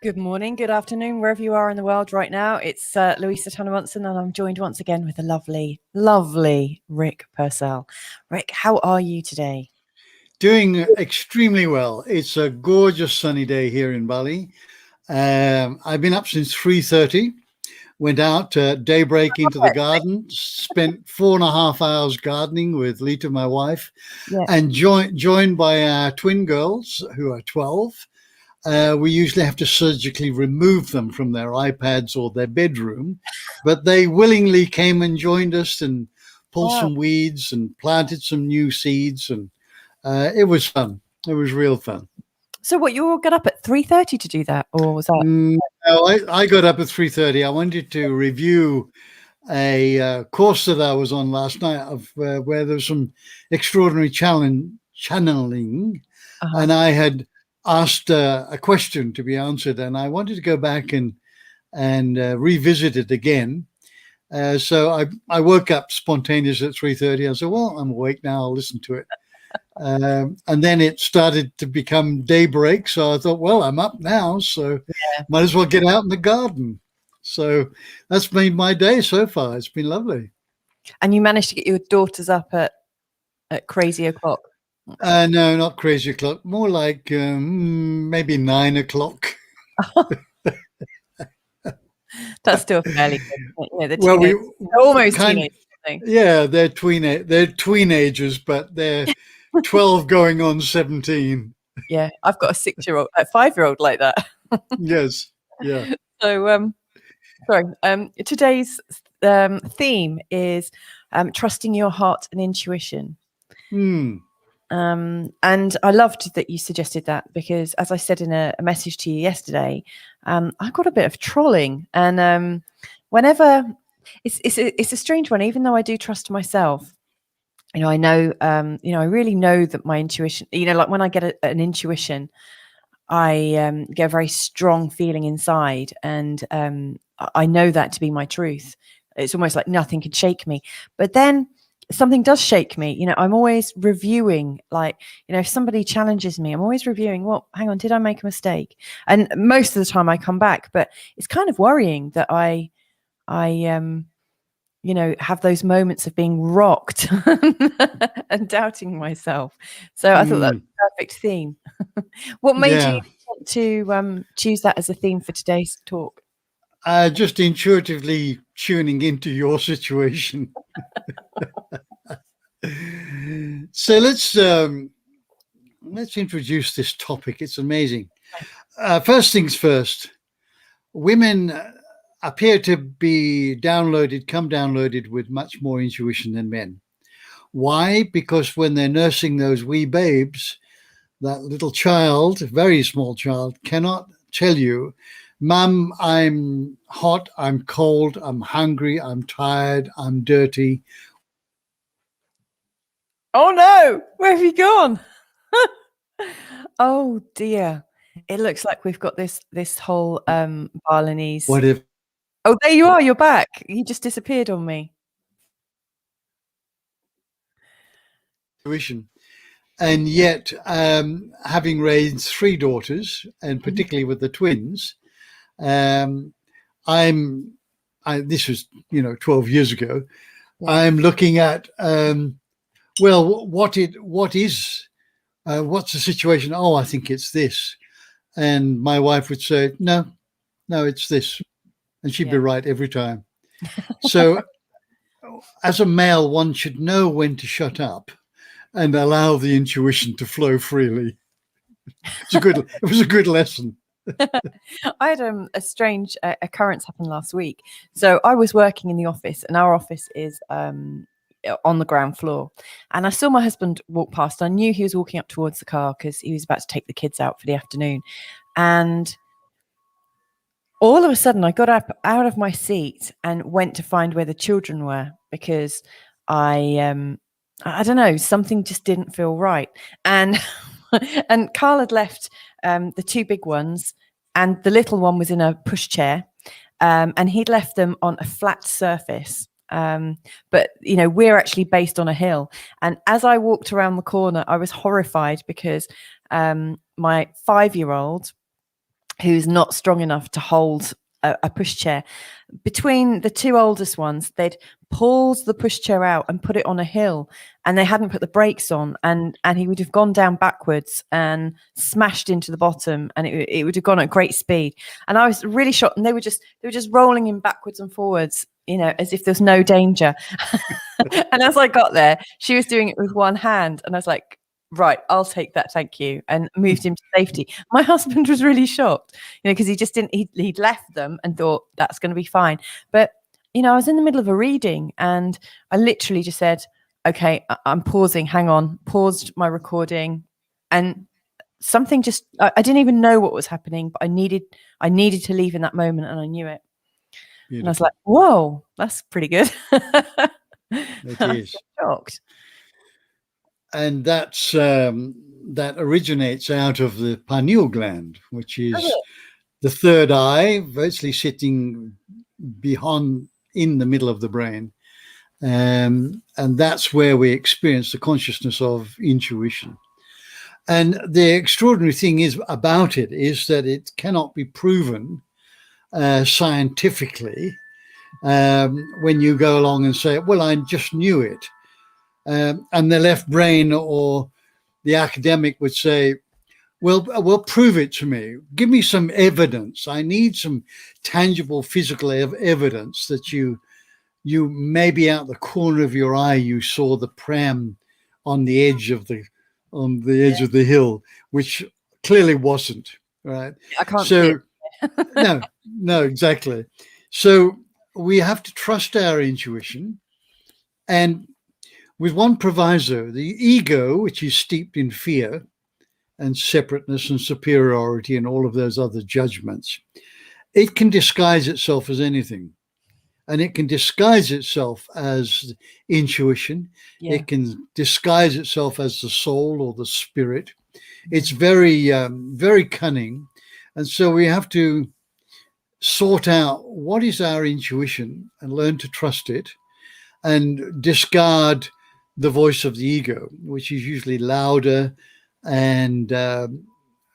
Good morning, good afternoon, wherever you are in the world right now. It's Louisa Tanner-Munson, and I'm joined once again with the lovely, lovely Rick Pursell. Rick, how are you today? Doing extremely well. It's a gorgeous sunny day here in Bali. I've been up since 3:30, went out daybreak into the garden, spent 4.5 hours gardening with Lita, my wife, Yeah. and joined by our twin girls who are 12. We usually have to surgically remove them from their iPads or their bedroom, but they willingly came and joined us and pulled some weeds and planted some new seeds, and it was fun. It was real fun. So what, you all got up at 3:30 to do that, or was that? No, I got up at 3:30. I wanted to review a course that I was on last night of where there was some extraordinary channeling, and I had asked a question to be answered, and I wanted to go back and revisit it again. So I woke up spontaneously at 3:30. I said, well, I'm awake now. I'll listen to it. And then it started to become daybreak. So I thought, well, I'm up now, so might as well get out in the garden. So that's made my day so far. It's been lovely. And you managed to get your daughters up at crazy o'clock? No, not crazy o'clock. More like maybe 9 o'clock. That's still fairly good. Yeah, Well, almost teenagers. Yeah, they're teenagers, but they're 12 going on 17. Yeah, I've got a 6-year-old, a 5-year-old like that. Yes, yeah. So, today's theme is trusting your heart and intuition. And I loved that you suggested that, because as I said in a message to you yesterday, I got a bit of trolling, and whenever it's a strange one, even though I do trust myself. I know, I really know that my intuition, like when I get an intuition, I get a very strong feeling inside, and I know that to be my truth. It's almost like nothing can shake me. But then something does shake me. I'm always reviewing, like, if somebody challenges me, I'm always reviewing, well, hang on, did I make a mistake? And most of the time I come back, but it's kind of worrying that I have those moments of being rocked and doubting myself. So I thought that was a perfect theme. What made you want to choose that as a theme for today's talk? Just intuitively tuning into your situation. So let's introduce this topic. It's amazing. First things first, women appear to be downloaded with much more intuition than men. Why? Because when they're nursing those wee babes, that little child, very small child, cannot tell you, Mum, I'm hot, I'm cold, I'm hungry, I'm tired, I'm dirty. Oh no, where have you gone? Oh dear. It looks like we've got this whole Balinese. What if? Oh, there you are, you're back. You just disappeared on me. And yet, having raised 3 daughters, and particularly with the twins, this was 12 years ago. Yeah. I'm looking at what's the situation? Oh, I think it's this, and my wife would say, no, it's this, and she'd be right every time. So, as a male, one should know when to shut up and allow the intuition to flow freely. It was a good lesson. I had a strange occurrence happen last week. So I was working in the office, and our office is on the ground floor. And I saw my husband walk past. I knew he was walking up towards the car because he was about to take the kids out for the afternoon. And all of a sudden, I got up out of my seat and went to find where the children were, because I don't know, something just didn't feel right. And Carl had left the 2 big ones, and the little one was in a pushchair, and he'd left them on a flat surface. But we're actually based on a hill. And as I walked around the corner, I was horrified because my 5-year-old who's not strong enough to hold a pushchair. Between the two oldest ones, they'd pulled the pushchair out and put it on a hill, and they hadn't put the brakes on, and he would have gone down backwards and smashed into the bottom, and it would have gone at great speed. And I was really shocked, and they were just rolling him backwards and forwards, as if there's no danger. And as I got there, she was doing it with one hand, and I was like, right, I'll take that, thank you, and moved him to safety. My husband was really shocked, because he just didn't, he'd left them and thought that's going to be fine. But, I was in the middle of a reading, and I literally just said, okay, I'm pausing, hang on, paused my recording, and something just, I didn't even know what was happening, but I needed to leave in that moment, and I knew it. Beautiful. And I was like, whoa, that's pretty good. It is. Shocked. And that's that originates out of the pineal gland, which is the third eye, virtually sitting in the middle of the brain. And that's where we experience the consciousness of intuition. And the extraordinary thing about it is that it cannot be proven scientifically when you go along and say, well, I just knew it. And the left brain or the academic would say, well, prove it to me. Give me some evidence. I need some tangible physical evidence that you maybe out the corner of your eye, you saw the pram on the edge of the hill, which clearly wasn't, right? I can't see it. No, exactly. So we have to trust our intuition, and with one proviso: the ego, which is steeped in fear and separateness and superiority and all of those other judgments, it can disguise itself as anything. And it can disguise itself as intuition. Yeah. It can disguise itself as the soul or the spirit. It's very, very cunning. And so we have to sort out what is our intuition and learn to trust it, and discard the voice of the ego, which is usually louder and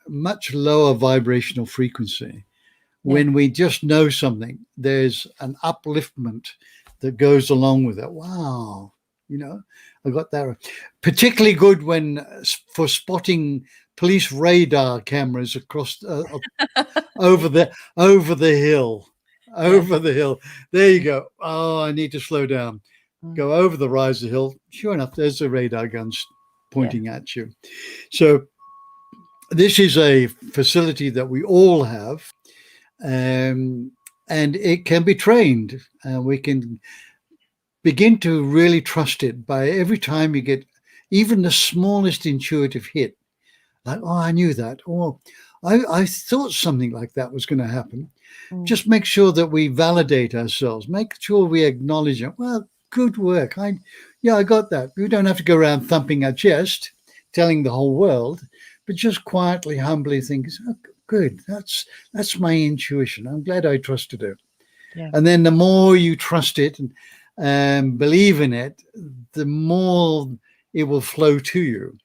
much lower vibrational frequency. When we just know something, there's an upliftment that goes along with it. Wow, I got that. Particularly good for spotting police radar cameras across over the hill. Over the hill. There you go. Oh, I need to slow down. Go over the rise of the hill. Sure enough, there's the radar guns pointing at you. So this is a facility that we all have. And it can be trained, and we can begin to really trust it by every time you get even the smallest intuitive hit, like, oh, I knew that, or I thought something like that was going to happen. Just make sure that we validate ourselves, make sure we acknowledge it. Well, good work. I got that. We don't have to go around thumping our chest, telling the whole world, but just quietly, humbly think, oh, good. That's my intuition. I'm glad I trusted it. Yeah. And then the more you trust it and believe in it, the more it will flow to you.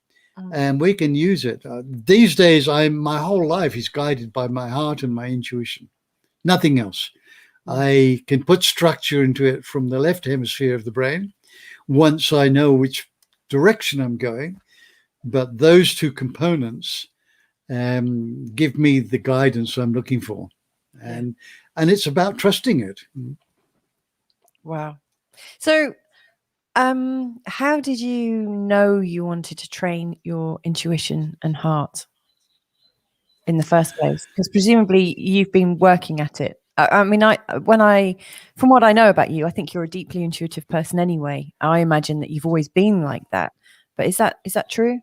And we can use it. These days, my whole life is guided by my heart and my intuition. Nothing else. I can put structure into it from the left hemisphere of the brain once I know which direction I'm going. But those two components give me the guidance I'm looking for, and it's about trusting it. Wow. So how did you know you wanted to train your intuition and heart in the first place? Because presumably you've been working at it. I mean, from what I know about you, I think you're a deeply intuitive person anyway. I imagine that you've always been like that, but is that true?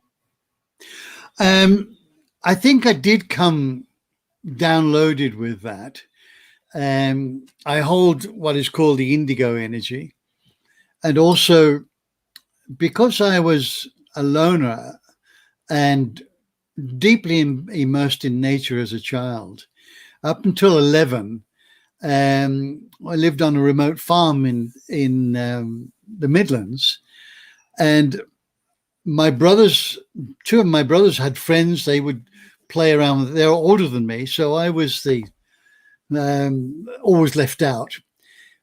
I think I did come downloaded with that. I hold what is called the indigo energy. And also, because I was a loner and deeply immersed in nature as a child, up until 11, I lived on a remote farm in the Midlands. And two of my brothers had friends. They would play around with. They're older than me, so I was the always left out.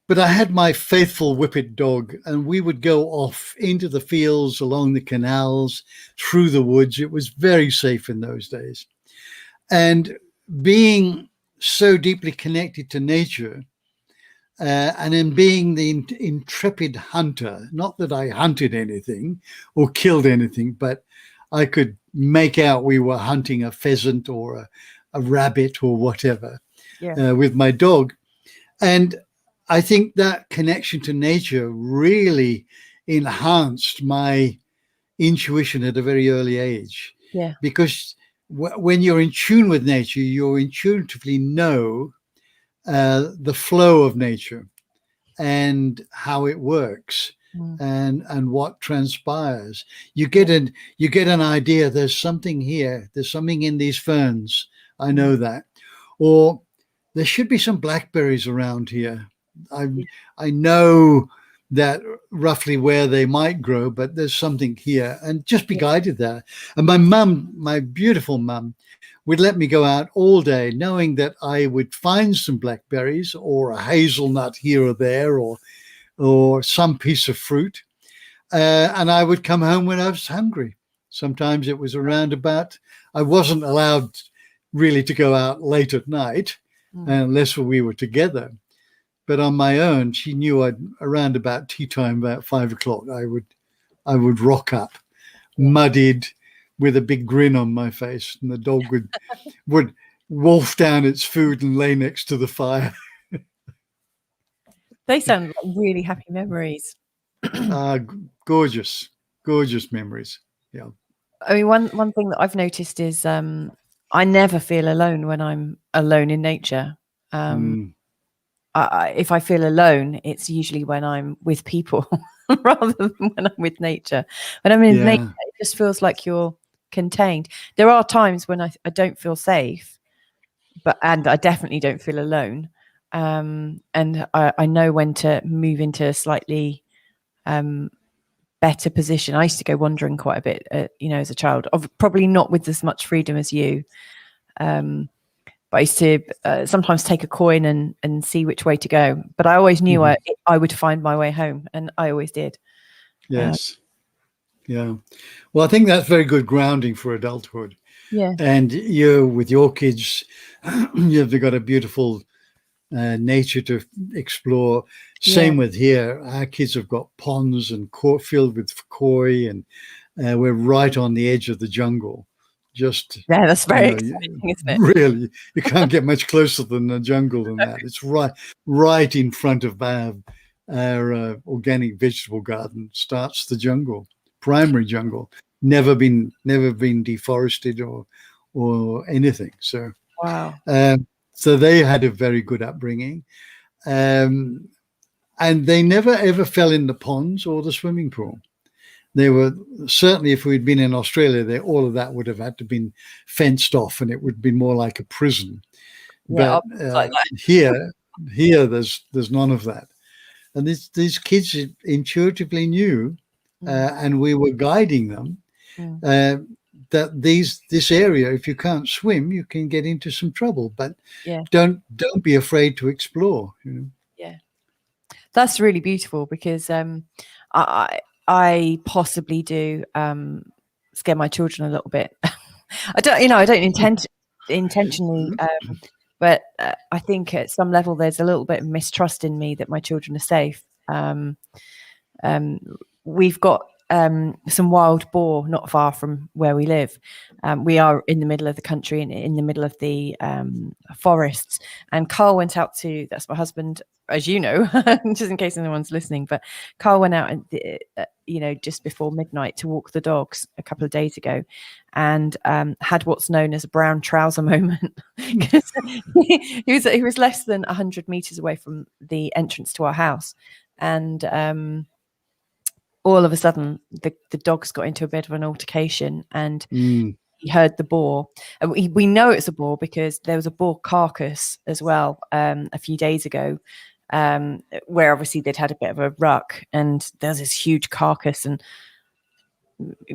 But I had my faithful whippet dog, and we would go off into the fields, along the canals, through the woods. It was very safe in those days. And being so deeply connected to nature, and in being the intrepid hunter, not that I hunted anything or killed anything, but I could make out we were hunting a pheasant or a rabbit or whatever with my dog. And I think that connection to nature really enhanced my intuition at a very early age. Yeah. Because when you're in tune with nature, you intuitively know the flow of nature and how it works and what transpires. You get an idea. There's something here. There's something in these ferns. I know that. Or there should be some blackberries around here. I know that roughly where they might grow, but there's something here, and just be guided there. And my mum, my beautiful mum, would let me go out all day, knowing that I would find some blackberries or a hazelnut here or there, or some piece of fruit, and I would come home when I was hungry. Sometimes it was around about. I wasn't allowed really to go out late at night unless we were together. But on my own, she knew around about tea time, about 5 o'clock, I would rock up, muddied, with a big grin on my face, and the dog would wolf down its food and lay next to the fire. They sound like really happy memories. Gorgeous memories. Yeah. I mean, one thing that I've noticed is I never feel alone when I'm alone in nature. If I feel alone, it's usually when I'm with people rather than when I'm with nature. When I'm in nature, it just feels like you're contained. There are times when I don't feel safe, and I definitely don't feel alone. And I know when to move into a slightly better position. I used to go wandering quite a bit, as a child. Probably not with as much freedom as you. But I used to sometimes take a coin and see which way to go. But I always knew I would find my way home, and I always did. Yes. Yeah. Well, I think that's very good grounding for adulthood. Yeah. And you, with your kids, you've got a beautiful nature to explore. Same with here. Our kids have got ponds and filled with koi, and we're right on the edge of the jungle. That's very exciting, isn't it? Really, you can't get much closer than the jungle than that. It's right in front of our organic vegetable garden starts the jungle, primary jungle, never been deforested or anything. So wow. So they had a very good upbringing, and they never ever fell in the ponds or the swimming pool. They were certainly, if we'd been in Australia, all of that would have had to been fenced off, and it would be more like a prison. Yeah, but like here, there's none of that. And these kids intuitively knew, and we were guiding them that this area, if you can't swim, you can get into some trouble. But don't be afraid to explore. Yeah, that's really beautiful, because I possibly do scare my children a little bit. I don't intentionally, but I think at some level there's a little bit of mistrust in me that my children are safe. We've got some wild boar not far from where we live. We are in the middle of the country and in the middle of the forests. And Carl went out that's my husband, as you know, just in case anyone's listening. But Carl went out, just before midnight to walk the dogs a couple of days ago, and had what's known as a brown trouser moment. he was less than 100 meters away from the entrance to our house, and all of a sudden the dogs got into a bit of an altercation, and he heard the boar. We know it's a boar because there was a boar carcass as well a few days ago, where obviously they'd had a bit of a ruck, and there's this huge carcass, and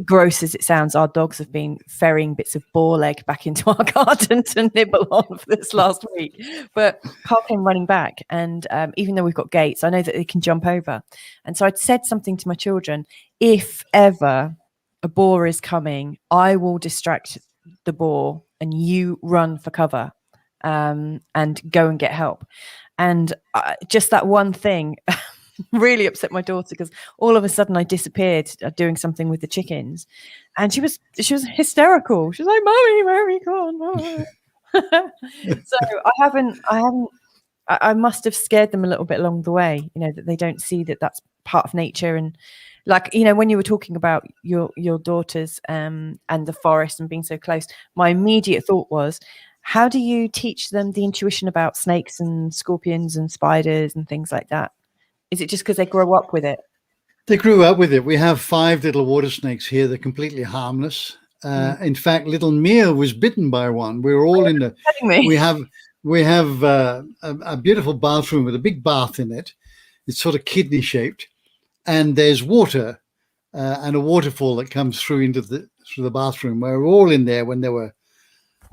gross as it sounds, our dogs have been ferrying bits of boar leg back into our garden to nibble on for this last week. But Carl came running back, and even though we've got gates, I know that they can jump over. And so I'd said something to my children: if ever a boar is coming, I will distract the boar and you run for cover and go and get help. And just that one thing really upset my daughter, because all of a sudden I disappeared doing something with the chickens, and she was hysterical. She was like, "Mommy, gone?" So I must have scared them a little bit along the way, that they don't see that that's part of nature. And like, when you were talking about your daughters and the forest and being so close, my immediate thought was, how do you teach them the intuition about snakes and scorpions and spiders and things like that? Is it just because they grow up with it? They grew up with it. We have 5 little water snakes here. They're completely harmless. In fact, little Mia was bitten by one. We were all in the. We have a beautiful bathroom with a big bath in it. It's sort of kidney shaped, and there's water and a waterfall that comes through through the bathroom. We were all in there when they were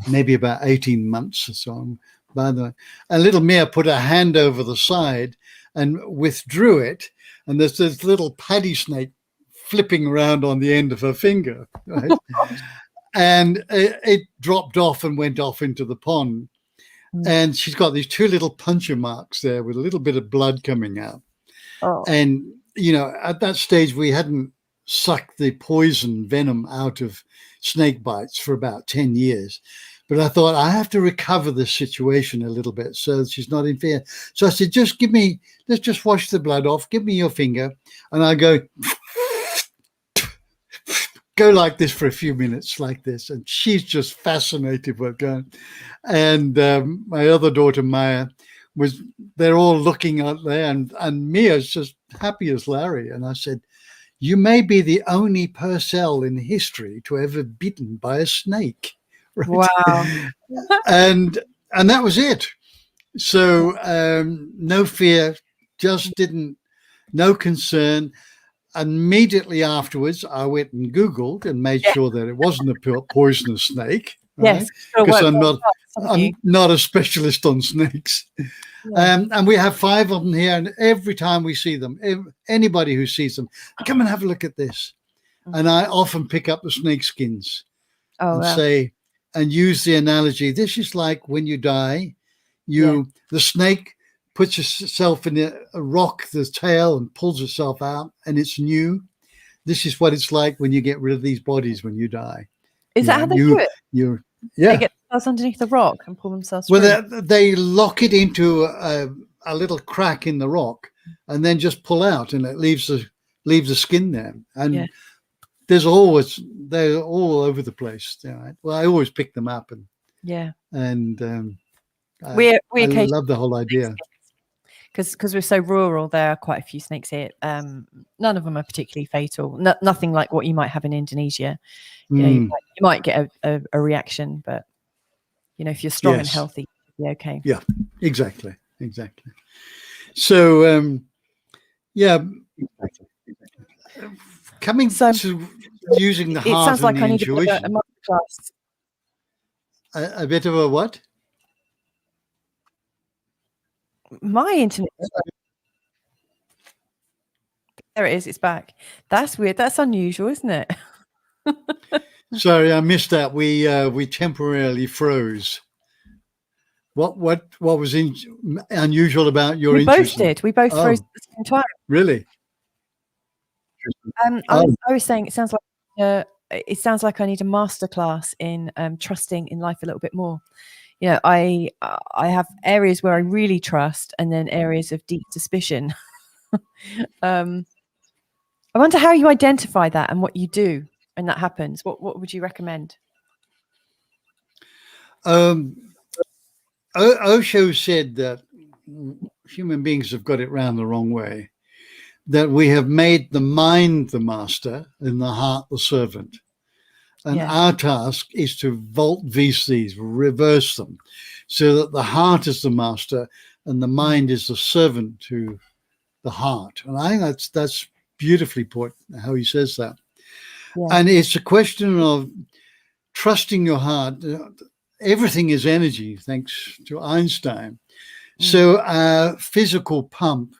maybe about 18 months or so. By the way, and little Mia put her hand over the side and withdrew it, and there's this little paddy snake flipping around on the end of her finger, right? And it dropped off and went off into the pond. And she's got these 2 little puncture marks there with a little bit of blood coming out. And at that stage we hadn't sucked the poison venom out of snake bites for about 10 years. But I thought, I have to recover this situation a little bit so that she's not in fear. So I said, let's just wash the blood off. Give me your finger. And I go like this for a few minutes like this. And she's just fascinated with going. And my other daughter, Maya, they're all looking out there. And Mia's just happy as Larry. And I said, you may be the only Pursell in history to ever bitten by a snake. Right? Wow. and that was it. So no fear, no concern. Immediately afterwards, I went and Googled and made sure that it wasn't a poisonous snake. Right? Yes, because I'm not a specialist on snakes. Yeah. And we have 5 of them here, and every time we see them, anybody who sees them, come and have a look at this. And I often pick up the snake skins say, and use the analogy. This is like when you die, the snake puts itself in a rock, the tail, and pulls itself out, and it's new. This is what it's like when you get rid of these bodies when you die. Is that how they do it? They get themselves underneath the rock and pull themselves through. Well, they lock it into a little crack in the rock and then just pull out, and it leaves the skin there. And they're all over the place. Right? Well, I always pick them up and we I love the whole idea. Because we're so rural, there are quite a few snakes here. None of them are particularly fatal. Nothing like what you might have in Indonesia. You might get a reaction, but if you're strong and healthy, you'll be okay. Yeah, exactly. So coming to using the heart. It sounds like I need a masterclass. A bit of a what? My internet. There it is. It's back. That's weird. That's unusual, isn't it? Sorry, I missed that. We temporarily froze. What was unusual about your interest? Both did. We both froze at the same time. Really? I was saying it sounds like I need a masterclass in trusting in life a little bit more. I have areas where I really trust, and then areas of deep suspicion. I wonder how you identify that and what you do when that happens. What would you recommend? Osho said that human beings have got it round the wrong way, that we have made the mind the master and the heart the servant. And our task is to volte-face these, reverse them, so that the heart is the master and the mind is the servant to the heart. And I think that's beautifully put, how he says that. And it's a question of trusting your heart. Everything is energy, thanks to Einstein. So our physical pump,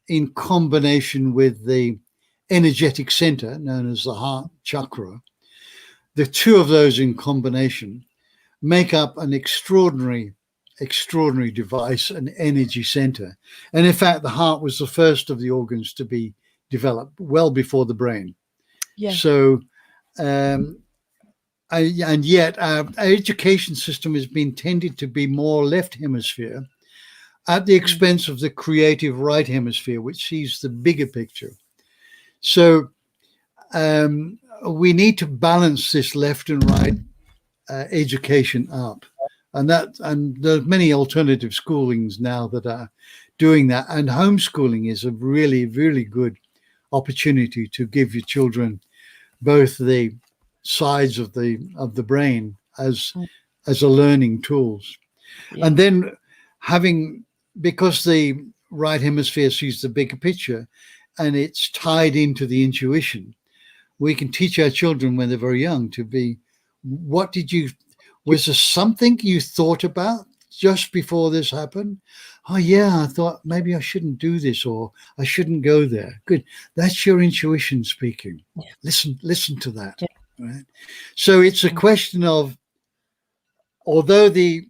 in combination with the energetic center known as the heart chakra, the two of those in combination make up an extraordinary device, an energy center. And in fact, the heart was the first of the organs to be developed, well before the brain. So and yet our education system has been tended to be more left hemisphere at the expense of the creative right hemisphere, which sees the bigger picture. So we need to balance this left and right education up. And there's many alternative schoolings now that are doing that. And homeschooling is a really, really good opportunity to give your children both the sides of the brain as a learning tools. And then because the right hemisphere sees the bigger picture and it's tied into the intuition, we can teach our children when they're very young to be, was there something you thought about just before this happened? Oh yeah, I thought maybe I shouldn't do this, or I shouldn't go there. Good. That's your intuition speaking. Listen to that. Right? So it's a question of, although the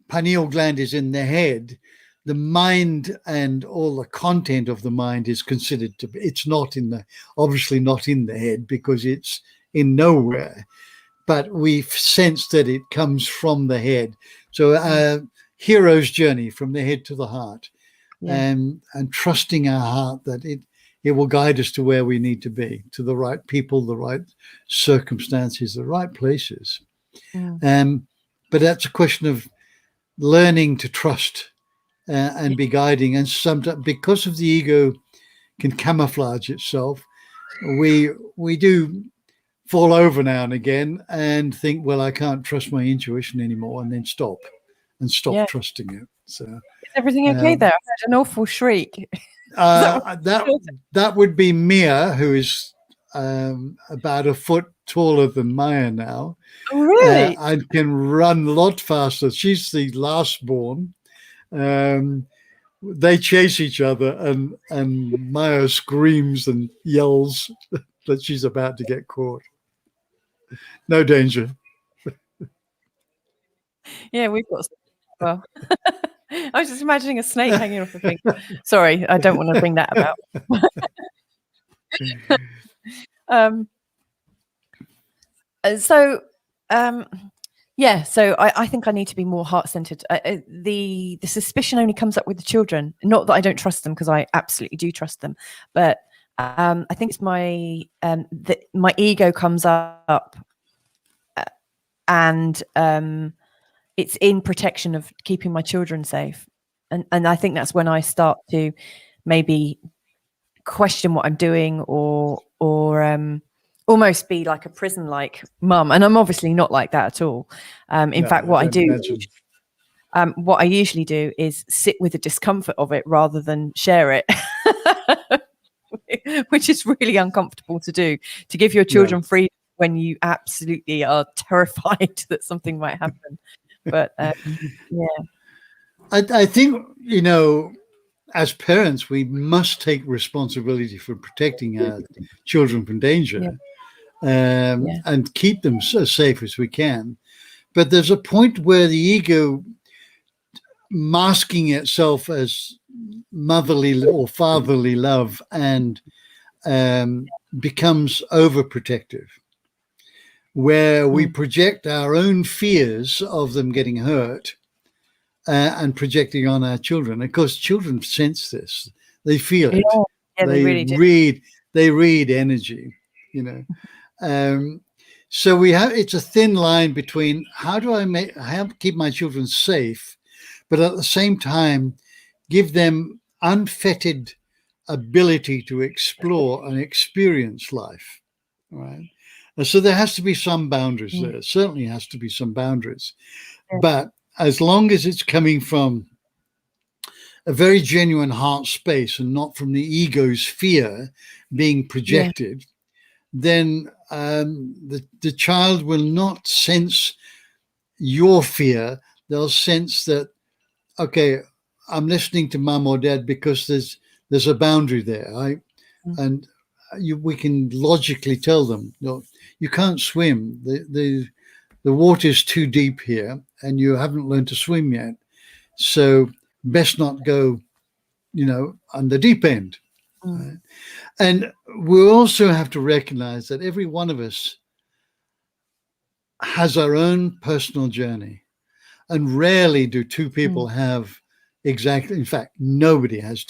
pineal gland is in the head, the mind and all the content of the mind is considered to be, it's obviously not in the head because it's in nowhere, but we sense that it comes from the head. So a hero's journey from the head to the heart, and trusting our heart that it will guide us to where we need to be, to the right people, the right circumstances, the right places. But that's a question of learning to trust and be guiding. And sometimes, because of the ego can camouflage itself, we do fall over now and again and think, well, I can't trust my intuition anymore, and then stop trusting it. So is everything okay there? I heard an awful shriek. That would be Mia, who is about a foot taller than Maya now. Oh, really? And can run a lot faster. She's the last born. They chase each other, and Maya screams and yells that she's about to get caught. No danger. Yeah, we've got. Well, I was just imagining a snake hanging off a thing. Sorry, I don't want to bring that about. So I think I need to be more heart-centered. The suspicion only comes up with the children. Not that I don't trust them, because I absolutely do trust them, but I think it's my ego comes up, and it's in protection of keeping my children safe, and I think that's when I start to maybe question what I'm doing, or almost be like a prison-like mum. And I'm obviously not like that at all. In fact, what I usually do is sit with the discomfort of it rather than share it, which is really uncomfortable to do, to give your children freedom when you absolutely are terrified that something might happen. But I think, as parents, we must take responsibility for protecting our children from danger. And keep them as safe as we can. But there's a point where the ego, masking itself as motherly or fatherly love, and becomes overprotective, where we project our own fears of them getting hurt and projecting on our children. Of course, children sense this. They feel it. They really do. They read energy, So it's a thin line between how do I keep my children safe, but at the same time give them unfettered ability to explore and experience life, right? And so there has to be some boundaries there. Certainly has to be some boundaries, but as long as it's coming from a very genuine heart space and not from the ego's fear being projected, then the child will not sense your fear. They'll sense that, okay, I'm listening to mum or dad because there's a boundary there. And we can logically tell them, no, you can't swim. The water is too deep here, and you haven't learned to swim yet. So best not go, on the deep end. Right? And we also have to recognize that every one of us has our own personal journey. And rarely do two people have exactly, in fact, nobody has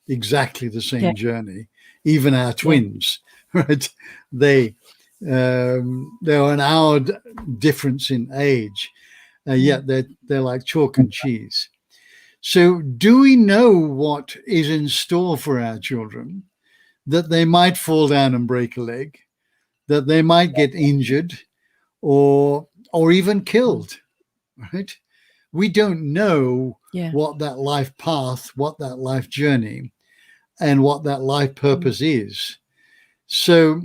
exactly the same journey, even our twins, right? They are an hour difference in age, yet they're like chalk and cheese. So do we know what is in store for our children? That they might fall down and break a leg, that they might get injured or even killed, right? We don't know what that life path, what that life journey, and what that life purpose is. So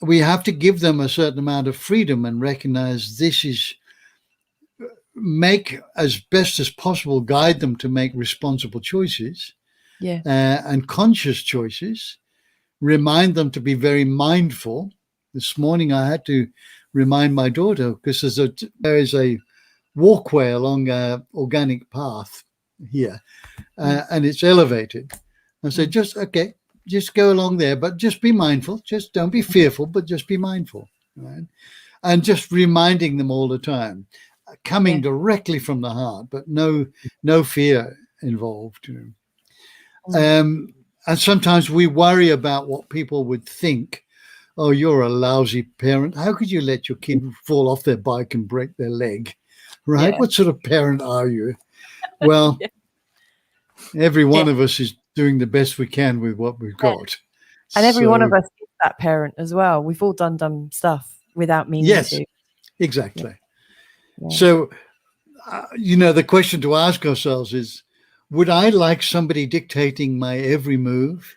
we have to give them a certain amount of freedom and recognize make as best as possible, guide them to make responsible choices and conscious choices, remind them to be very mindful. This morning I had to remind my daughter, because there is a walkway along an organic path here, and it's elevated. I said, just go along there, but just be mindful. Just don't be fearful, but just be mindful, right? And just reminding them all the time, coming directly from the heart, but no fear involved. And sometimes we worry about what people would think. Oh, you're a lousy parent. How could you let your kid fall off their bike and break their leg? Right? What sort of parent are you? Well, every one of us is doing the best we can with what we've got. And every one of us is that parent as well. We've all done dumb stuff without meaning to. Exactly. So, the question to ask ourselves is, would I like somebody dictating my every move?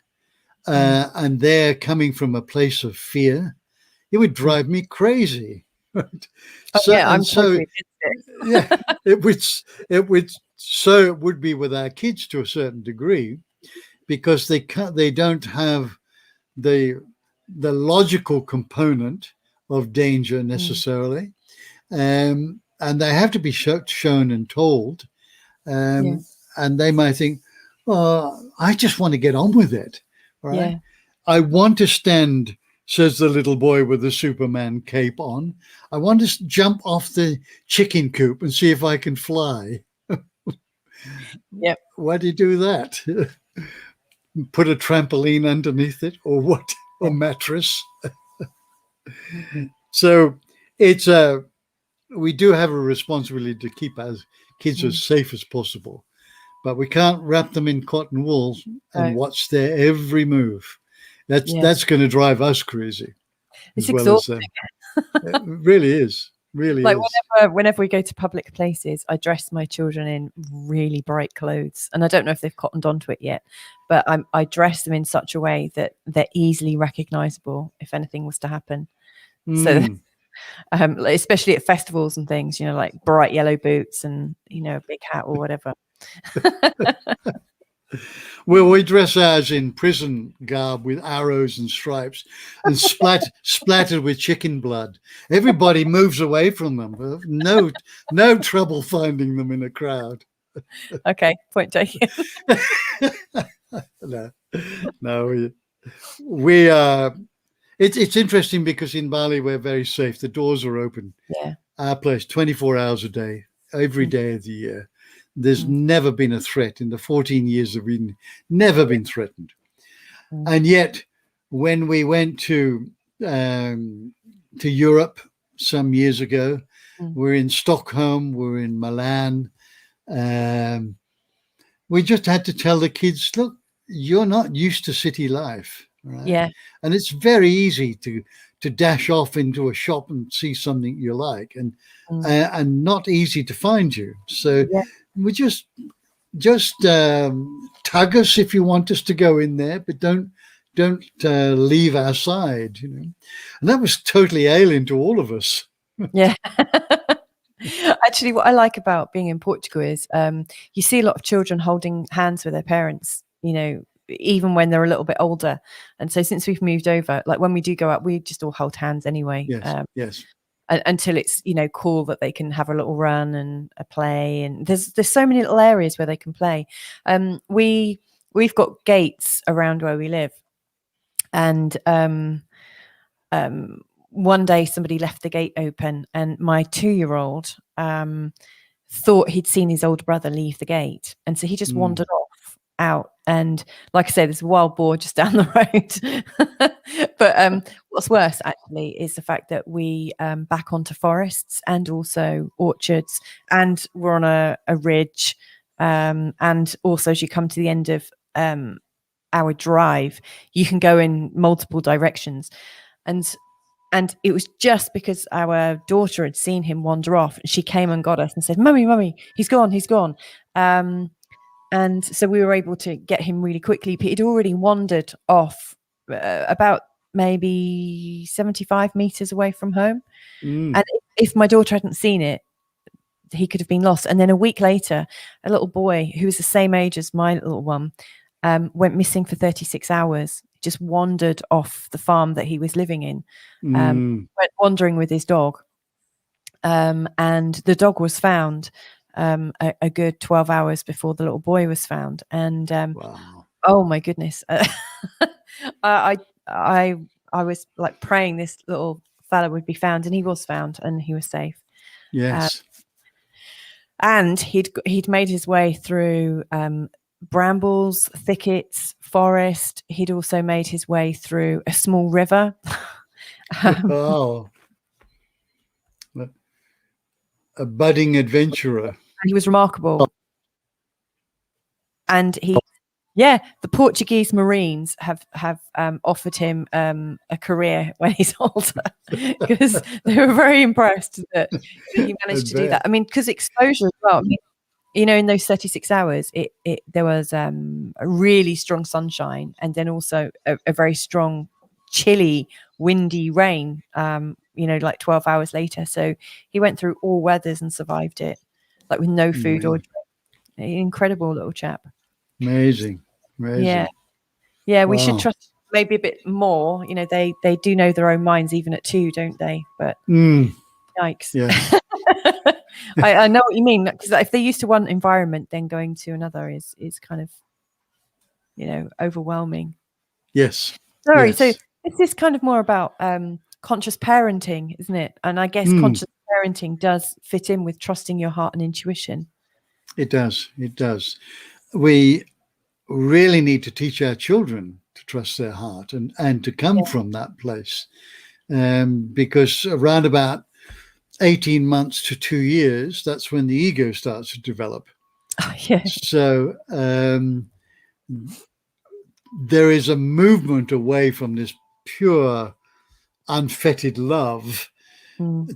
And they're coming from a place of fear? It would drive me crazy. Right? I'm totally against it would be with our kids to a certain degree, because they don't have the logical component of danger necessarily, and they have to be shown and told, and they might think, oh, I just want to get on with it, right? I want to stand, says the little boy with the Superman cape on. I want to jump off the chicken coop and see if I can fly. Why do you do that? Put a trampoline underneath it, or what? Or mattress? So we do have a responsibility to keep our kids as safe as possible, but we can't wrap them in cotton wool and watch their every move. That's going to drive us crazy. It's exhausting. It really is. Really like is. Whenever we go to public places, I dress my children in really bright clothes, and I don't know if they've cottoned onto it yet, but I dress them in such a way that they're easily recognizable if anything was to happen. So especially at festivals and things, like bright yellow boots and a big hat or whatever. Well, we dress ours in prison garb with arrows and stripes and splattered with chicken blood. Everybody moves away from them. No trouble finding them in a crowd. Okay, point taken. No, we are. It's interesting because in Bali we're very safe. The doors are open. Our place 24 hours a day, every day of the year. There's never been a threat in the 14 years that we've never been threatened. And yet, when we went to Europe some years ago, we're in Stockholm, we're in Milan. We just had to tell the kids, look, you're not used to city life, right? And it's very easy to dash off into a shop and see something you like, and not easy to find you. So we just tug us if you want us to go in there, but don't don't leave our side, you know. And that was totally alien to all of us. Yeah. Actually, what I like about being in Portugal is you see a lot of children holding hands with their parents, you know, even when they're a little bit older. And so since we've moved over, like when we do go out, we just all hold hands anyway. Yes, yes. Until it's, you know, cool that they can have a little run and a play. And there's so many little areas where they can play. We've got gates around where we live. And one day somebody left the gate open, and my 2-year-old thought he'd seen his older brother leave the gate, and so he just wandered off out. And like I say, there's a wild boar just down the road. But what's worse actually is the fact that we back onto forests and also orchards, and we're on a ridge, and also as you come to the end of our drive, you can go in multiple directions. And it was just because our daughter had seen him wander off, and she came and got us and said, Mummy, he's gone. And so we were able to get him really quickly. He'd already wandered off about maybe 75 meters away from home. And if my daughter hadn't seen it, he could have been lost. And then a week later, a little boy who was the same age as my little one went missing for 36 hours. Just wandered off the farm that he was living in, went wandering with his dog. And the dog was found a good 12 hours before the little boy was found. And Wow. Oh my goodness. I was like praying this little fella would be found, and he was found, and he was safe. Yes. And he'd made his way through brambles, thickets, forest. He'd also made his way through a small river. Oh, a budding adventurer. He was remarkable. And the Portuguese Marines have offered him a career when he's older, because they were very impressed that he managed to do that. I mean, because exposure as well. I mean, you know, in those 36 hours, there was a really strong sunshine, and then also a very strong, chilly, windy rain, you know, like 12 hours later. So he went through all weathers and survived it, like with no food or drink. Incredible little chap. Amazing. Yeah, we should trust maybe a bit more. You know, they do know their own minds even at 2, don't they? But yikes. Yeah. I know what you mean, because if they're used to one environment, then going to another is kind of, you know, overwhelming. Yes. Sorry. Yes. So this is kind of more about conscious parenting, isn't it? And I guess conscious parenting does fit in with trusting your heart and intuition. It does. It does. We really need to teach our children to trust their heart and to come from that place, because around about 18 months to 2 years, that's when the ego starts to develop. So there is a movement away from this pure, unfettered love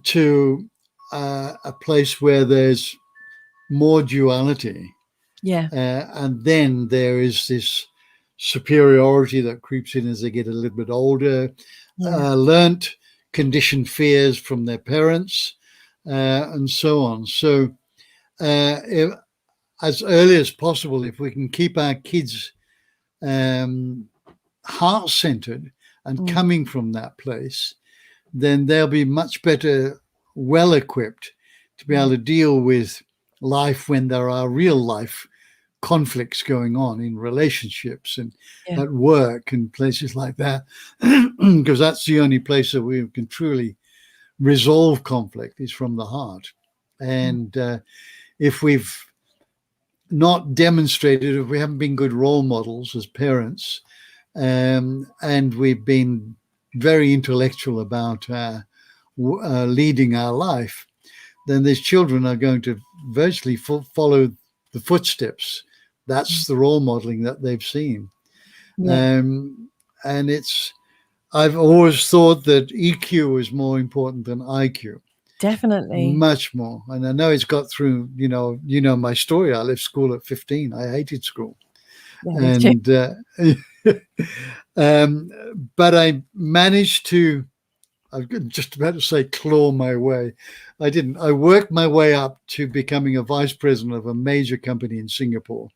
to a place where there's more duality. And then there is this superiority that creeps in as they get a little bit older, learnt conditioned fears from their parents, and so on. So as early as possible, if we can keep our kids heart-centered and coming from that place, then they'll be much better, well-equipped to be able to deal with life when there are real life conflicts going on in relationships and at work and places like that, because that's the only place that we can truly resolve conflict is from the heart. And if we've not demonstrated, if we haven't been good role models as parents, and we've been very intellectual about leading our life, then these children are going to virtually follow the footsteps. That's the role modeling that they've seen. And I've always thought that EQ is more important than IQ. Definitely. Much more. And I know it's got through, you know my story. I left school at 15. I hated school. And But I managed to, I was just about to say claw my way. I didn't. I worked my way up to becoming a vice president of a major company in Singapore,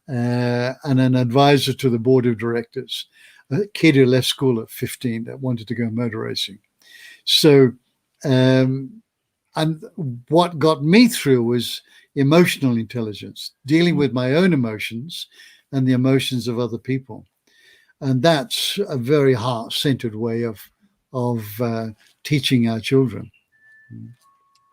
and an advisor to the board of directors. A kid who left school at 15 that wanted to go motor racing. So, and what got me through was emotional intelligence, dealing with my own emotions and the emotions of other people. And that's a very heart-centered way of teaching our children.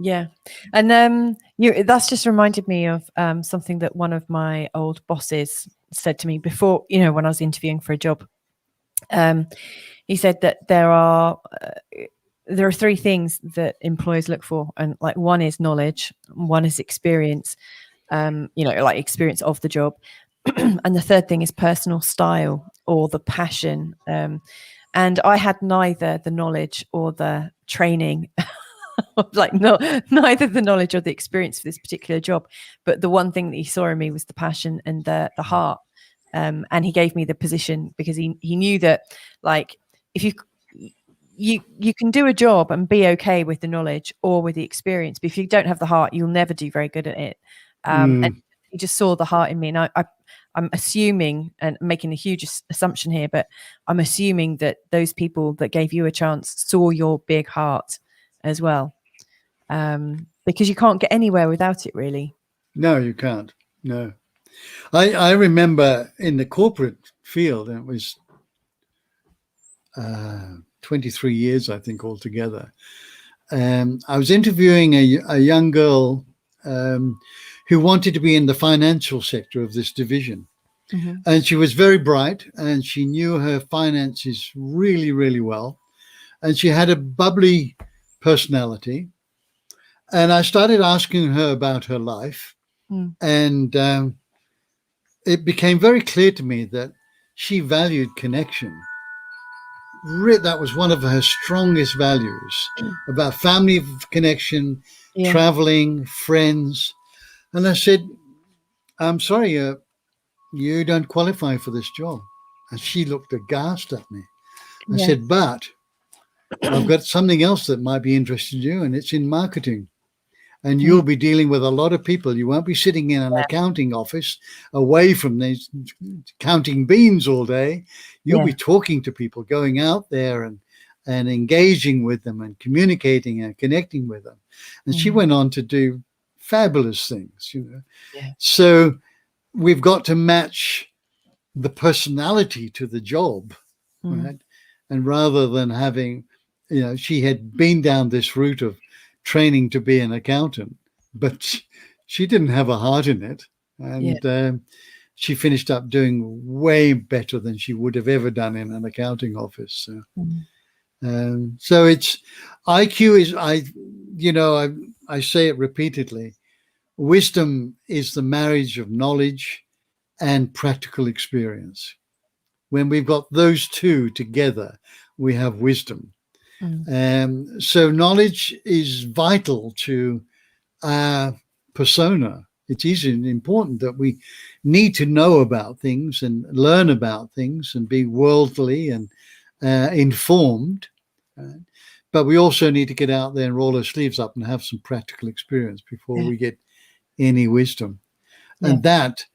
Yeah. And that's just reminded me of something that one of my old bosses said to me before, when I was interviewing for a job. He said that there are three things that employers look for, and like one is knowledge, one is experience, like experience of the job, and the third thing is personal style or the passion. And I had neither the knowledge or the training, like neither the knowledge or the experience for this particular job. But the one thing that he saw in me was the passion and the heart. And he gave me the position because he knew that, like, if you can do a job and be okay with the knowledge or with the experience, but if you don't have the heart, you'll never do very good at it. And he just saw the heart in me, and I'm assuming, and making a huge assumption here, but I'm assuming that those people that gave you a chance saw your big heart as well, because you can't get anywhere without it, really. No, you can't. No. I remember in the corporate field, and it was 23 years, I think, altogether. I was interviewing a young girl who wanted to be in the financial sector of this division. Mm-hmm. And she was very bright, and she knew her finances really, really well. And she had a bubbly personality. And I started asking her about her life. And it became very clear to me that she valued connection. That was one of her strongest values, about family connection, traveling, friends. And I said, I'm sorry, you don't qualify for this job. And she looked aghast at me. I said, but I've got something else that might be interesting to you, and it's in marketing. And you'll be dealing with a lot of people. You won't be sitting in an accounting office away from these counting beans all day. You'll be talking to people, going out there and engaging with them and communicating and connecting with them. And she went on to do fabulous things, So we've got to match the personality to the job, right? And rather than having, she had been down this route of training to be an accountant, but she didn't have a heart in it. And she finished up doing way better than she would have ever done in an accounting office. So, so it's IQ is, I say it repeatedly, wisdom is the marriage of knowledge and practical experience. When we've got those two together, we have wisdom. So knowledge is vital to our persona. It's easy and important that we need to know about things and learn about things and be worldly and informed. Right? But we also need to get out there and roll our sleeves up and have some practical experience before we get any wisdom. And that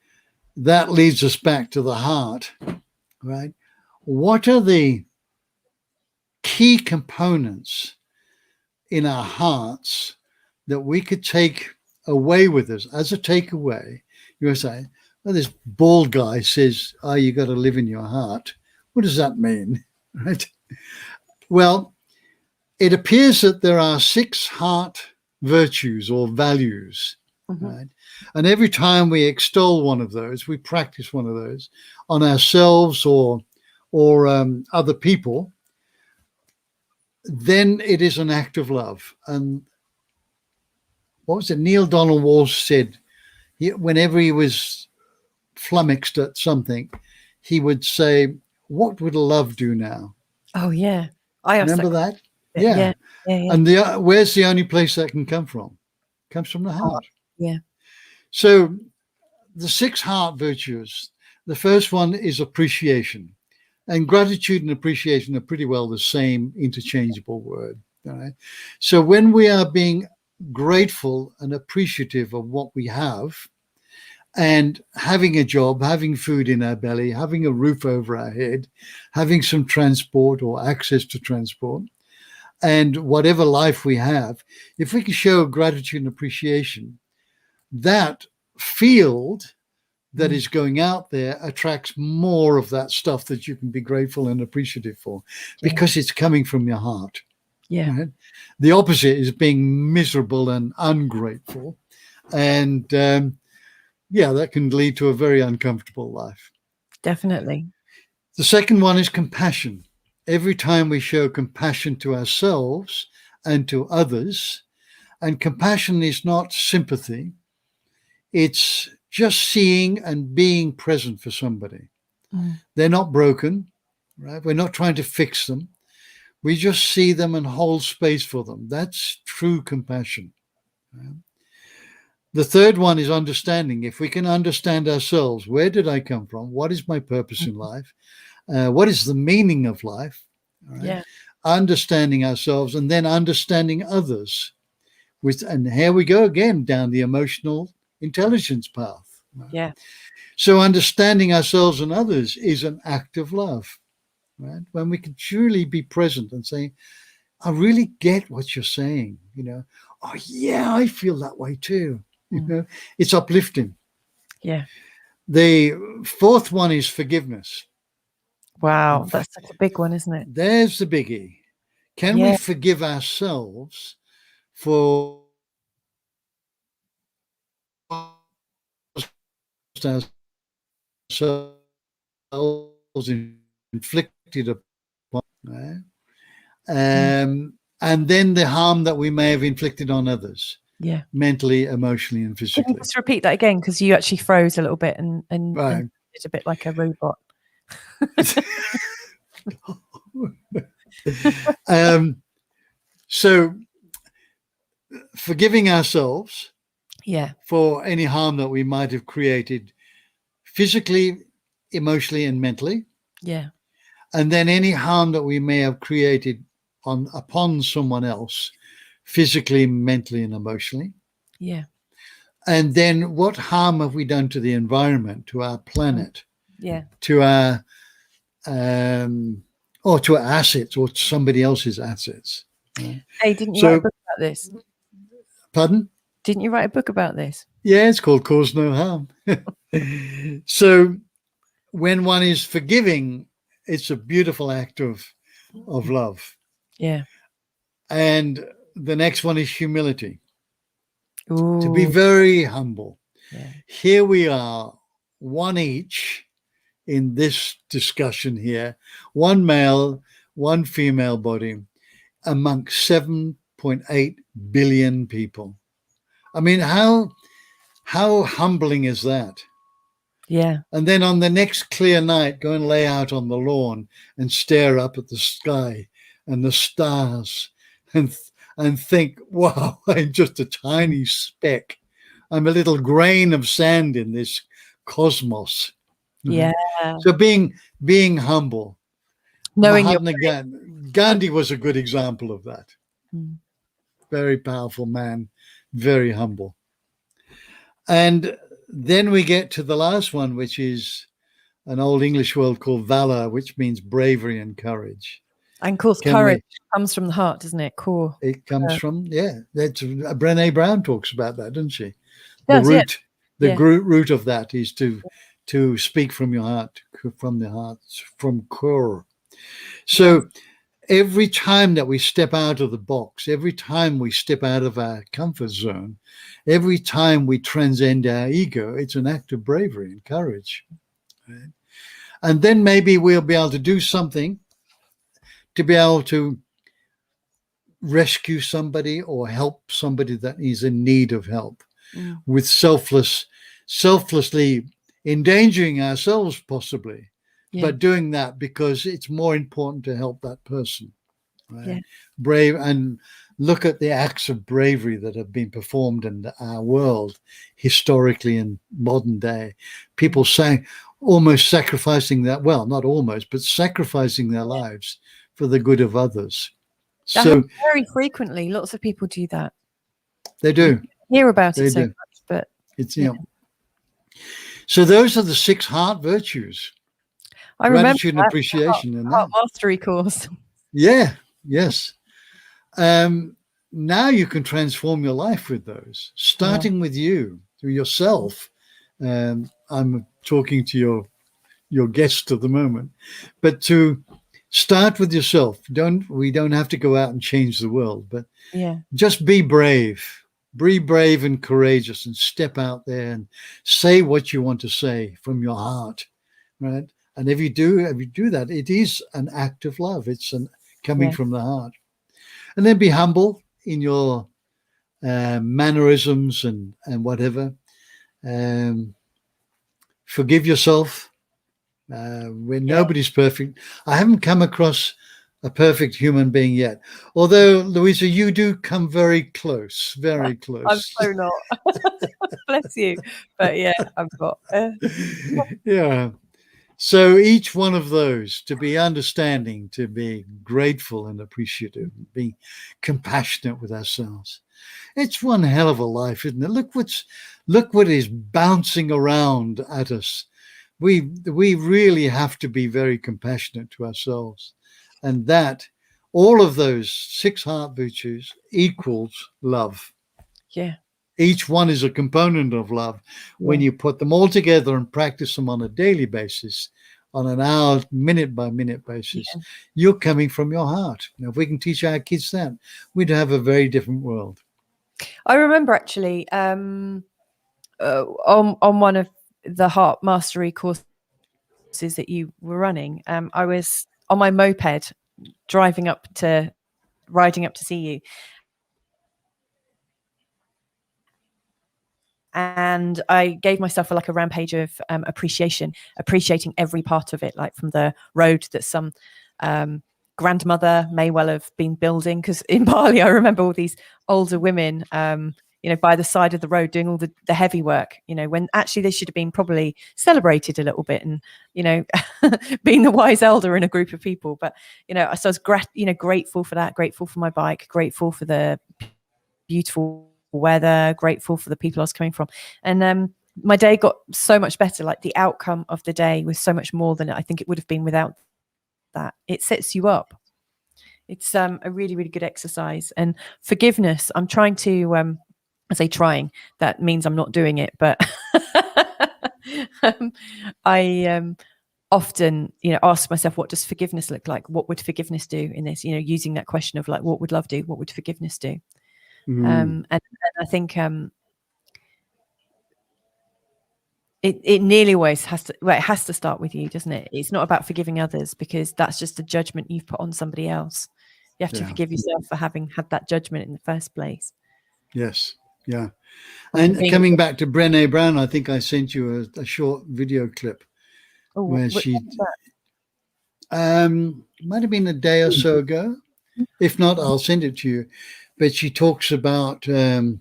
leads us back to the heart, right? What are the key components in our hearts that we could take away with us as a takeaway? You're saying, well, this bald guy says, you got to live in your heart. What does that mean? Right? Well, it appears that there are 6 heart virtues or values, right? And every time we extol one of those, we practice one of those on ourselves or other people, then it is an act of love. And what was it? Neil Donald Walsh said, whenever he was flummoxed at something, he would say, what would love do now? Oh, yeah. I remember that? Yeah. And where's the only place that can come from? It comes from the heart. Yeah. So the 6 heart virtues, The first one is appreciation. And gratitude and appreciation are pretty well the same interchangeable word. All right? So when we are being grateful and appreciative of what we have, and having a job, having food in our belly, having a roof over our head, having some transport or access to transport, and whatever life we have, if we can show gratitude and appreciation, that field that is going out there attracts more of that stuff that you can be grateful and appreciative for, because it's coming from your heart. Yeah. Right? The opposite is being miserable and ungrateful. And that can lead to a very uncomfortable life. Definitely. The second one is compassion. Every time we show compassion to ourselves and to others, and compassion is not sympathy, it's just seeing and being present for somebody. They're not broken, right? We're not trying to fix them. We just see them and hold space for them. That's true compassion. Right? The third one is understanding. If we can understand ourselves, where did I come from? What is my purpose in life? What is the meaning of life? Right? Yeah. Understanding ourselves and then understanding others. And here we go again down the emotional intelligence path. Right? Yeah. So understanding ourselves and others is an act of love. Right? When we can truly be present and say, I really get what you're saying. Oh yeah, I feel that way too. It's uplifting. Yeah. The fourth one is forgiveness. Wow, that's such a big one, isn't it? There's the biggie. Can we forgive ourselves for ourselves inflicted upon, right? And then the harm that we may have inflicted on others. Yeah. Mentally, emotionally, and Can physically. you just repeat that again? Because you actually froze a little bit and Right. it's a bit like a robot. So forgiving ourselves for any harm that we might have created physically, emotionally, and mentally. Yeah. And then any harm that we may have created upon someone else, physically, mentally, and emotionally. Yeah. And then what harm have we done to the environment, to our planet, to our or to our assets or to somebody else's assets? Hey, didn't you write a book about this? Pardon? Didn't you write a book about this? Yeah, it's called Cause No Harm. So when one is forgiving, it's a beautiful act of love. Yeah. And the next one is humility. Ooh. To be very humble. Yeah. Here we are, one each in this discussion here, one male, one female body amongst 7.8 billion people. I mean, how humbling is that? Yeah. And then on the next clear night, go and lay out on the lawn and stare up at the sky and the stars and think, wow, I'm just a tiny speck. I'm a little grain of sand in this cosmos. Yeah. So being humble. Knowing Gandhi was a good example of that. Very powerful man, very humble. And then we get to the last one, which is an old English word called valor, which means bravery and courage. And of course, courage comes from the heart, doesn't it? Core. It comes from, that's Brené Brown talks about that, doesn't she? Does, the root of that is to speak from your heart, from the heart, from core. So every time that we step out of the box, every time we step out of our comfort zone, every time we transcend our ego, it's an act of bravery and courage. Right? And then maybe we'll be able to do something to be able to rescue somebody or help somebody that is in need of help with selflessly endangering ourselves possibly, but doing that because it's more important to help that person. Right? Brave, and look at the acts of bravery that have been performed in our world historically in modern day. People saying, almost sacrificing that, well, not almost, but sacrificing their lives for the good of others. That So happens very frequently. Lots of people do that. they do. You hear about They it so do. much, but It's, you know. So those are the 6 heart virtues. I remember Gratitude and appreciation. And heart mastery course. yeah, yes. Now you can transform your life with those, starting with you, through yourself. I'm talking to your guest at the moment, but to start with yourself. We don't have to go out and change the world, but just be brave. Be brave and courageous, and step out there and say what you want to say from your heart, right? And if you do that, it is an act of love. It's coming from the heart. And then be humble in your mannerisms and whatever. Forgive yourself. Nobody's perfect. I haven't come across a perfect human being yet. Although, Louisa, you do come very close, very close. I'm so not. Bless you. But yeah, I've got. Yeah. So each one of those, to be understanding, to be grateful and appreciative, be compassionate with ourselves. It's one hell of a life, isn't it? Look what is bouncing around at us. We really have to be very compassionate to ourselves. And that, all of those 6 heart virtues equals love. Yeah. Each one is a component of love. When you put them all together and practice them on a daily basis, on an hour, minute by minute basis, you're coming from your heart. Now, if we can teach our kids that, we'd have a very different world. I remember actually on one of the heart mastery courses that you were running, I was on my moped riding up to see you, and I gave myself a rampage of appreciating every part of it, like from the road that some grandmother may well have been building, because in Bali I remember all these older women by the side of the road doing all the heavy work, when actually they should have been probably celebrated a little bit and being the wise elder in a group of people. But so I was grateful for that, grateful for my bike, grateful for the beautiful weather, grateful for the people I was coming from. And my day got so much better. Like, the outcome of the day was so much more than I think it would have been without that. It sets you up. It's a really, really good exercise. And forgiveness, I'm trying to I say trying, that means I'm not doing it, but I often ask myself, what does forgiveness look like? What would forgiveness do in this? Using that question of like, what would love do? What would forgiveness do? And I think it nearly always has to, well, it has to start with you, doesn't it? It's not about forgiving others, because that's just a judgment you've put on somebody else. You have to forgive yourself for having had that judgment in the first place. Yes. Yeah. And coming back to Brené Brown, I think I sent you a short video clip where she might have been a day or so ago. If not, I'll send it to you. But she talks about that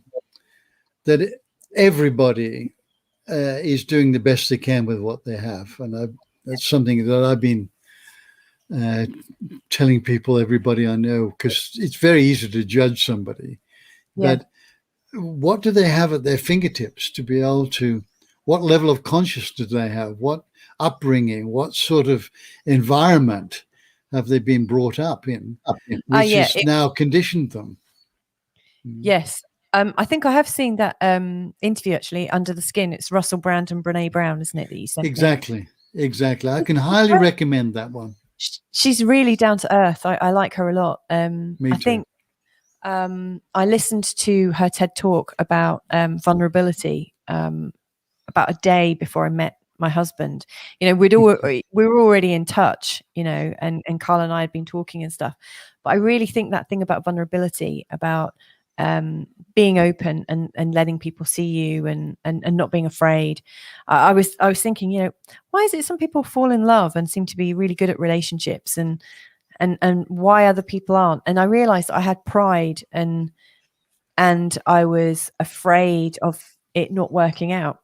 everybody is doing the best they can with what they have. And that's something that I've been telling people, everybody I know, because it's very easy to judge somebody. But what do they have at their fingertips to be able to, what level of consciousness do they have? What upbringing, what sort of environment have they been brought up in, which has now conditioned them? Yes. I think I have seen that interview, actually, Under the Skin. It's Russell Brand and Brené Brown, isn't it, that you sent me? Exactly. I can highly recommend that one. She's really down to earth. I like her a lot. Me too. I think I listened to her TED talk about vulnerability about a day before I met my husband. We were already in touch, and Carl and I had been talking and stuff. But I really think that thing about vulnerability, about being open and letting people see you and not being afraid. I was thinking, why is it some people fall in love and seem to be really good at relationships, and why other people aren't? And I realized I had pride and I was afraid of it not working out.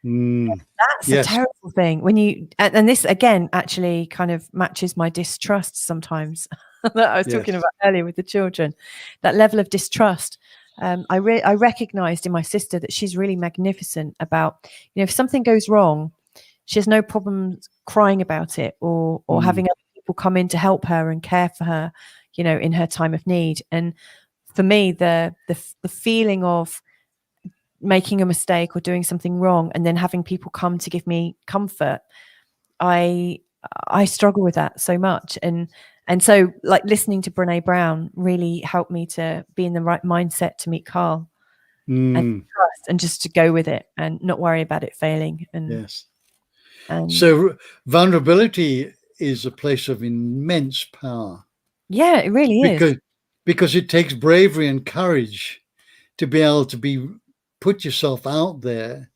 That's a Yes. terrible thing when you, and this again actually kind of matches my distrust sometimes that I was talking Yes. about earlier with the children, that level of distrust. I recognized in my sister that she's really magnificent about, if something goes wrong, she has no problem crying about it or having other people come in to help her and care for her, in her time of need. And for me, the feeling of making a mistake or doing something wrong and then having people come to give me comfort, I struggle with that so much. And so like listening to Brené Brown really helped me to be in the right mindset to meet Carl and trust and just to go with it and not worry about it failing. And Yes. So vulnerability is a place of immense power. Yeah, it really is. Because it takes bravery and courage to be able to put yourself out there,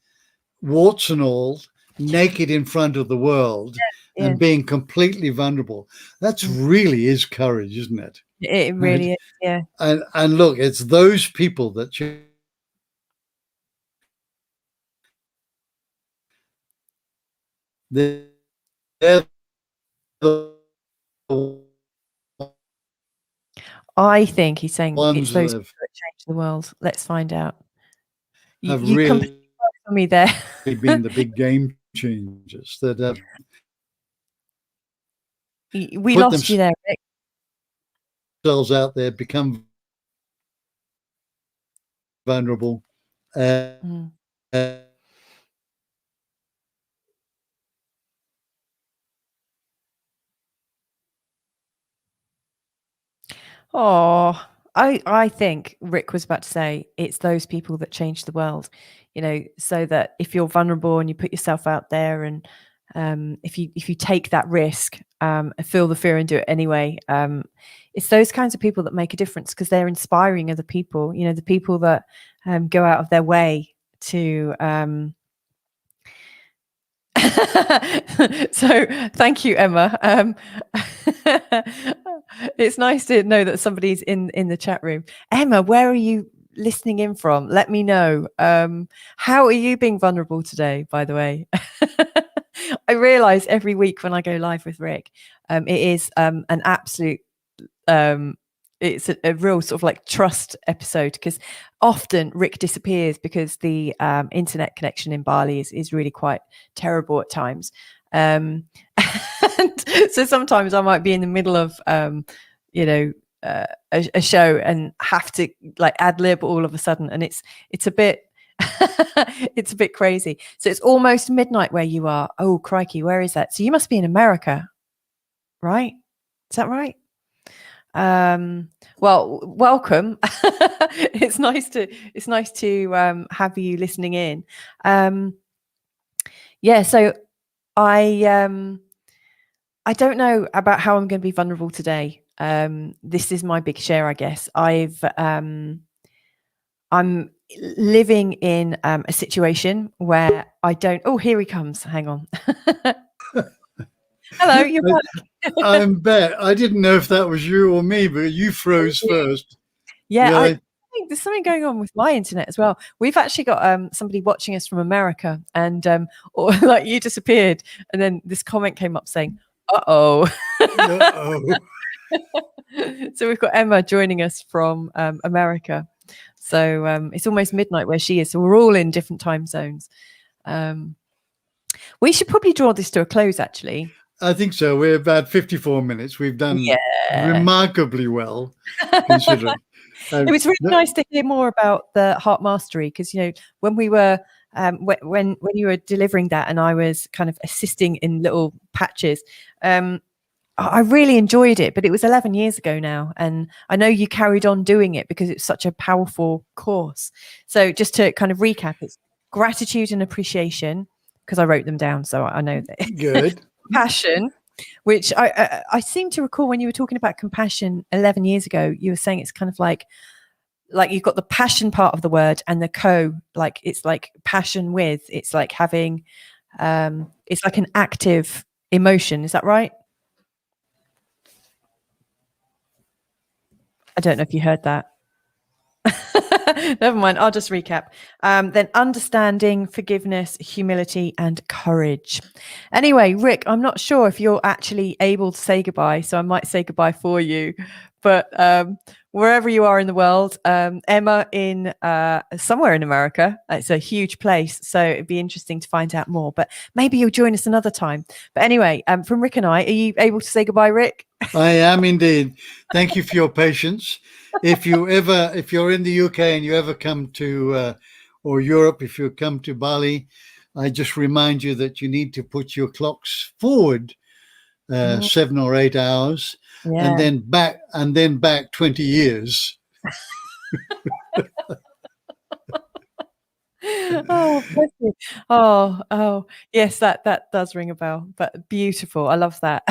warts and all, naked in front of the world, and being completely vulnerable. That's really is courage, isn't it? It really is, yeah. And look, it's those people that they're the I think he's saying it's ones those that people that change the world. Let's find out. have You completely for me there. been the big game changers that have We lost you there, Rick. Themselves out there, become vulnerable. Oh, I think Rick was about to say it's those people that change the world, so that if you're vulnerable and you put yourself out there and if you take that risk, feel the fear and do it anyway, it's those kinds of people that make a difference because they're inspiring other people, the people that go out of their way to so thank you, Emma. It's nice to know that somebody's in the chat room. Emma, where are you listening in from? Let me know. How are you being vulnerable today, by the way? I realize every week when I go live with Rick, it is an absolute it's a real sort of like trust episode because often Rick disappears because the internet connection in Bali is really quite terrible at times. And so sometimes I might be in the middle of, a show and have to like ad lib all of a sudden. And it's a bit, it's a bit crazy. So it's almost midnight where you are. Oh, crikey, where is that? So you must be in America, right? Is that right? Well, welcome. It's nice to have you listening in. Yeah, so I don't know about how I'm going to be vulnerable today. This is my big share, I guess. I'm living in a situation where I don't. Oh, here he comes. Hang on. Hello, you're back. I'm back. I didn't know if that was you or me, but you froze first. Yeah, I think there's something going on with my internet as well. We've actually got somebody watching us from America, and or like you disappeared, and then this comment came up saying, "Uh-oh." Uh-oh. So we've got Emma joining us from America. So it's almost midnight where she is. So we're all in different time zones. We should probably draw this to a close, actually. I think so. We're about 54 minutes. We've done remarkably well, considering. It was really nice to hear more about the Heart Mastery because, when we were when you were delivering that and I was kind of assisting in little patches, I really enjoyed it, but it was 11 years ago now. And I know you carried on doing it because it's such a powerful course. So just to kind of recap, it's gratitude and appreciation, because I wrote them down, so I know that. Good. Passion, which I seem to recall when you were talking about compassion 11 years ago, you were saying it's kind of like you've got the passion part of the word and the like it's like passion with, it's like having, it's like an active emotion. Is that right? I don't know if you heard that. Never mind. I'll just recap. Then understanding, forgiveness, humility, and courage. Anyway, Rick, I'm not sure if you're actually able to say goodbye, so I might say goodbye for you. But wherever you are in the world, Emma in somewhere in America, it's a huge place, so it'd be interesting to find out more. But maybe you'll join us another time. But anyway, from Rick and I, are you able to say goodbye, Rick? I am indeed. Thank you for your patience. If you're in the UK and you ever come to, or Europe, if you come to Bali, I just remind you that you need to put your clocks forward 7 or 8 hours, and then back 20 years. Oh, bless you. Oh, yes, that does ring a bell. But beautiful, I love that.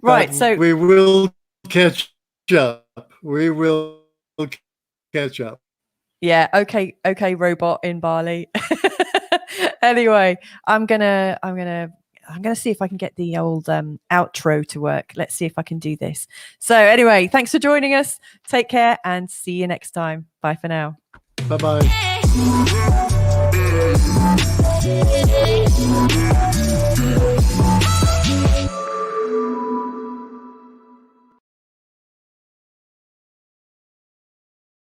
Right, but so we will catch up. We will catch up. yeah, okay, robot in Bali. Anyway, I'm gonna see if I can get the old outro to work. Let's see if I can do this. So anyway, thanks for joining us. Take care and see you next time. Bye for now. Bye-bye.